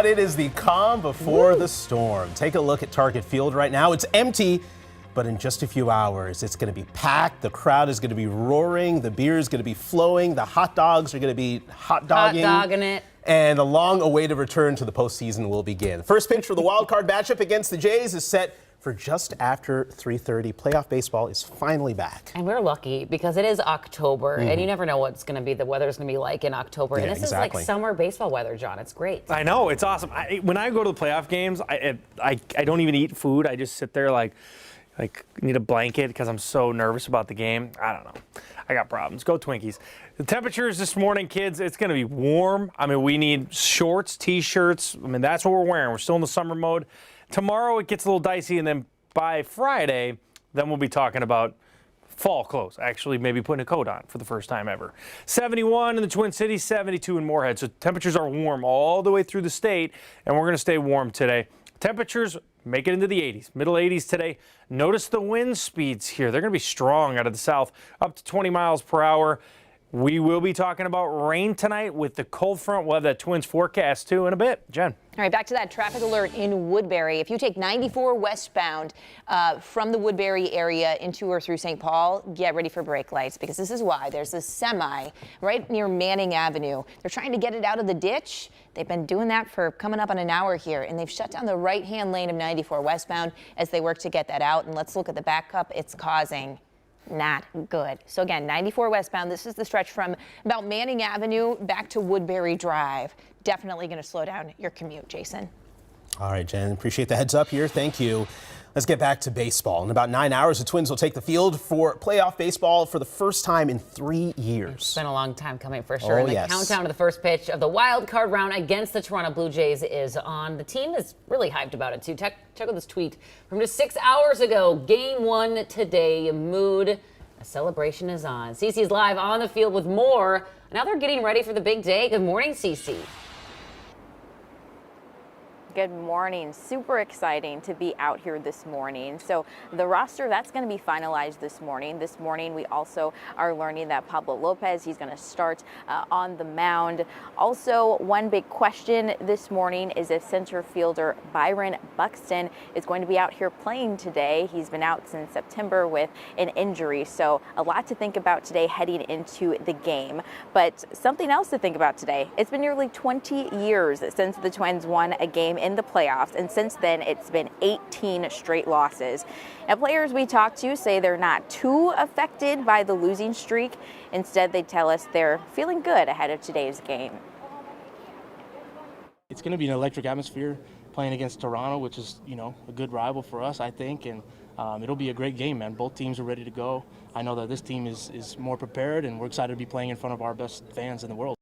It is the calm before the storm. Take a look at Target Field right now. It's empty, but in just a few hours, it's going to be packed. The crowd is going to be roaring. The beer is going to be flowing. The hot dogs are going to be hot dogging it. And the long-awaited return to the postseason will begin. First pitch for the wild card matchup against the Jays is set for just after 3:30. Playoff baseball is finally back. And we're lucky because it is October, and you never know what's going to be, the weather's going to be like in October. Yeah, and this exactly. is like summer baseball weather, John. It's great. I know, it's awesome. When I go to the playoff games, I don't even eat food. I just sit there like need a blanket because I'm so nervous about the game. I don't know. I got problems. Go Twinkies. The temperatures this morning, kids, it's going to be warm. I mean, we need shorts, T-shirts. I mean, that's what we're wearing. We're still in the summer mode. Tomorrow it gets a little dicey, and then by Friday, then we'll be talking about fall clothes. Actually, maybe putting a coat on for the first time ever. 71 in the Twin Cities, 72 in Moorhead. So temperatures are warm all the way through the state, and we're going to stay warm today. Temperatures make it into the 80s, middle 80s today. Notice the wind speeds here. They're going to be strong out of the south, up to 20 miles per hour. We will be talking about rain tonight with the cold front. We'll have that Twins forecast too in a bit. Jen. All right, back to that traffic alert in Woodbury. If you take 94 westbound from the Woodbury area into or through St. Paul, get ready for brake lights because this is why. There's a semi right near Manning Avenue. They're trying to get it out of the ditch. They've been doing that for coming up on an hour here, and they've shut down the right-hand lane of 94 westbound as they work to get that out. And let's look at the backup it's causing. Not good. So again, 94 westbound. This is the stretch from about Manning Avenue back to Woodbury Drive. Definitely going to slow down your commute, Jason. All right, Jen, appreciate the heads up here. Thank you. Let's get back to baseball. In about 9 hours, the Twins will take the field for playoff baseball for the first time in 3 years. It's been a long time coming for sure. Oh, And the yes. countdown to the first pitch of the wild card round against the Toronto Blue Jays is on. The team is really hyped about it too. Check out this tweet from just 6 hours ago. Game 1 today. Mood. A celebration is on. CeCe's live on the field with more. Now they're getting ready for the big day. Good morning, CeCe. Good morning. Super exciting to be out here this morning. So the roster, that's going to be finalized this morning. This morning, we also are learning that Pablo Lopez, he's going to start on the mound. Also, one big question this morning is if center fielder Byron Buxton is going to be out here playing today. He's been out since September with an injury. So a lot to think about today heading into the game. But something else to think about today. It's been nearly 20 years since the Twins won a game in the playoffs, and since then it's been 18 straight losses. And players we talked to say they're not too affected by the losing streak. Instead, they tell us they're feeling good ahead of today's game. It's going to be an electric atmosphere playing against Toronto, which is, a good rival for us, I think, and it'll be a great game, man. Both teams are ready to go. I know that this team is more prepared, and we're excited to be playing in front of our best fans in the world.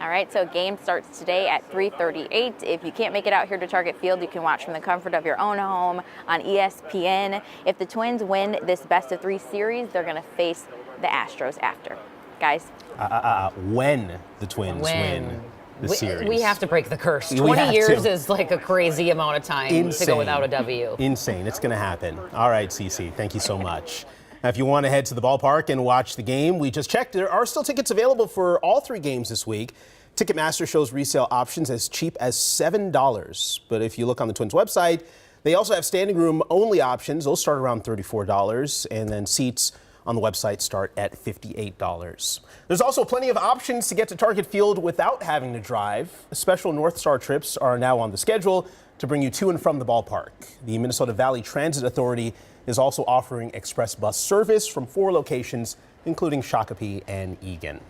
All right, so game starts today at 3:38. If you can't make it out here to Target Field, you can watch from the comfort of your own home on ESPN. If the Twins win this best-of-3 series, they're going to face the Astros after. Guys? When the Twins win the series. We have to break the curse. We 20 have years to. is like a crazy amount of time to go without a W. Insane. It's going to happen. All right, CeCe, thank you so much. Now, if you want to head to the ballpark and watch the game, we just checked. There are still tickets available for all 3 games this week. Ticketmaster shows resale options as cheap as $7. But if you look on the Twins website, they also have standing room only options. Those start around $34. And then seats on the website start at $58. There's also plenty of options to get to Target Field without having to drive. Special North Star trips are now on the schedule to bring you to and from the ballpark. The Minnesota Valley Transit Authority is also offering express bus service from 4 locations, including Shakopee and Eagan.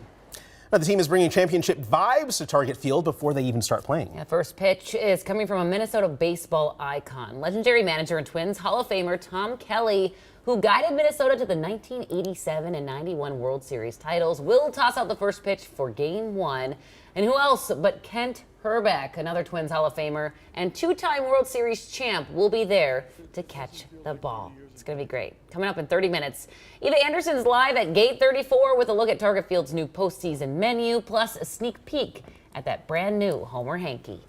Now, the team is bringing championship vibes to Target Field before they even start playing. The first pitch is coming from a Minnesota baseball icon, legendary manager and Twins Hall of Famer Tom Kelly, who guided Minnesota to the 1987 and 91 World Series titles, will toss out the first pitch for Game 1. And who else but Kent Hrbek, another Twins Hall of Famer and 2-time World Series champ, will be there to catch the ball. It's going to be great. Coming up in 30 minutes, Eva Anderson's live at Gate 34 with a look at Target Field's new postseason menu, plus a sneak peek at that brand new Homer Hanky.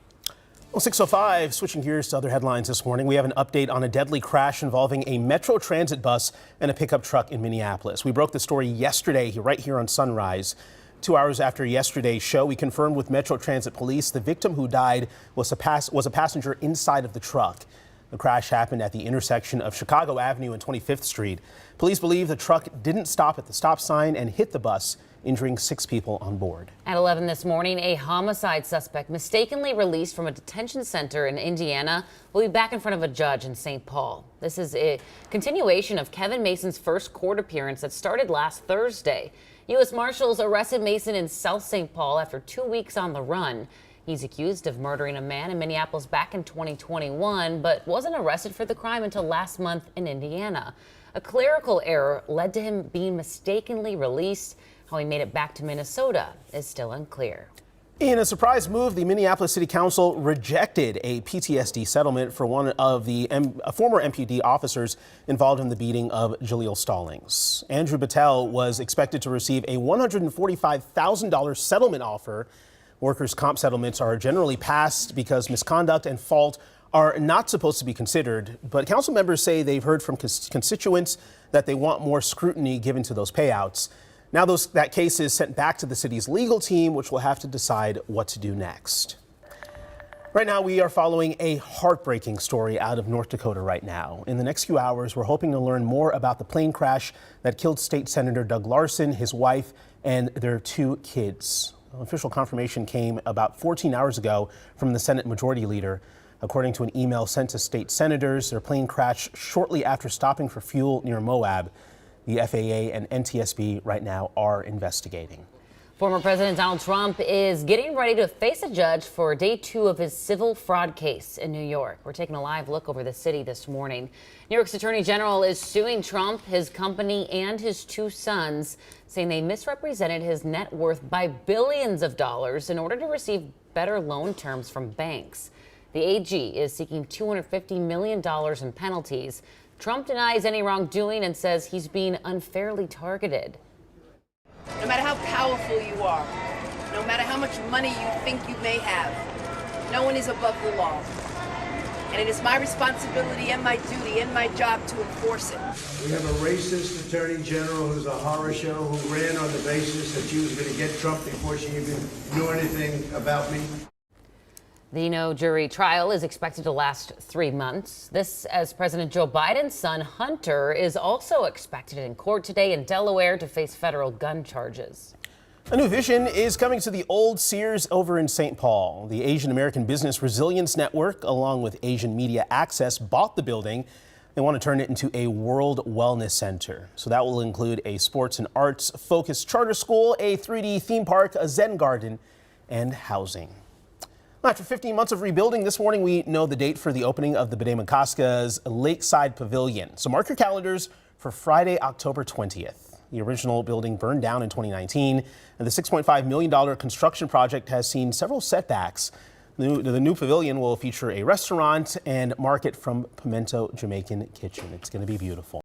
Well, 6:05, switching gears to other headlines this morning. We have an update on a deadly crash involving a Metro Transit bus and a pickup truck in Minneapolis. We broke the story yesterday right here on Sunrise. 2 hours after yesterday's show, we confirmed with Metro Transit Police the victim who died was a passenger inside of the truck. The crash happened at the intersection of Chicago Avenue and 25th Street. Police believe the truck didn't stop at the stop sign and hit the bus, injuring 6 people on board. At 11 this morning, a homicide suspect mistakenly released from a detention center in Indiana will be back in front of a judge in St. Paul. This is a continuation of Kevin Mason's first court appearance that started last Thursday. U.S. Marshals arrested Mason in South St. Paul after 2 weeks on the run. He's accused of murdering a man in Minneapolis back in 2021, but wasn't arrested for the crime until last month in Indiana. A clerical error led to him being mistakenly released. How he made it back to Minnesota is still unclear. In a surprise move, the Minneapolis City Council rejected a PTSD settlement for one of the former MPD officers involved in the beating of Jaleel Stallings. Andrew Battelle was expected to receive a $145,000 settlement offer. Workers' comp settlements are generally passed because misconduct and fault are not supposed to be considered. But council members say they've heard from constituents that they want more scrutiny given to those payouts. Now that case is sent back to the city's legal team, which will have to decide what to do next. Right now, we are following a heartbreaking story out of North Dakota right now. In the next few hours, we're hoping to learn more about the plane crash that killed State Senator Doug Larson, his wife, and their 2 kids. Official confirmation came about 14 hours ago from the Senate Majority Leader. According to an email sent to state senators, their plane crashed shortly after stopping for fuel near Moab. The FAA and NTSB right now are investigating. Former President Donald Trump is getting ready to face a judge for day 2 of his civil fraud case in New York. We're taking a live look over the city this morning. New York's Attorney General is suing Trump, his company, and his 2 sons, saying they misrepresented his net worth by billions of dollars in order to receive better loan terms from banks. The AG is seeking $250 million in penalties. Trump denies any wrongdoing and says he's being unfairly targeted. No matter how powerful you are, no matter how much money you think you may have, no one is above the law. And it is my responsibility and my duty and my job to enforce it. We have a racist attorney general who's a horror show, who ran on the basis that she was going to get Trump before she even knew anything about me. The no jury trial is expected to last 3 months. This as President Joe Biden's son, Hunter, is also expected in court today in Delaware to face federal gun charges. A new vision is coming to the old Sears over in St. Paul. The Asian American Business Resilience Network, along with Asian Media Access, bought the building. They want to turn it into a world wellness center. So that will include a sports and arts focused charter school, a 3D theme park, a Zen garden, and housing. After 15 months of rebuilding, this morning we know the date for the opening of the Bedehamakoska's Lakeside Pavilion. So mark your calendars for Friday, October 20th. The original building burned down in 2019, and the $6.5 million construction project has seen several setbacks. The new pavilion will feature a restaurant and market from Pimento Jamaican Kitchen. It's going to be beautiful.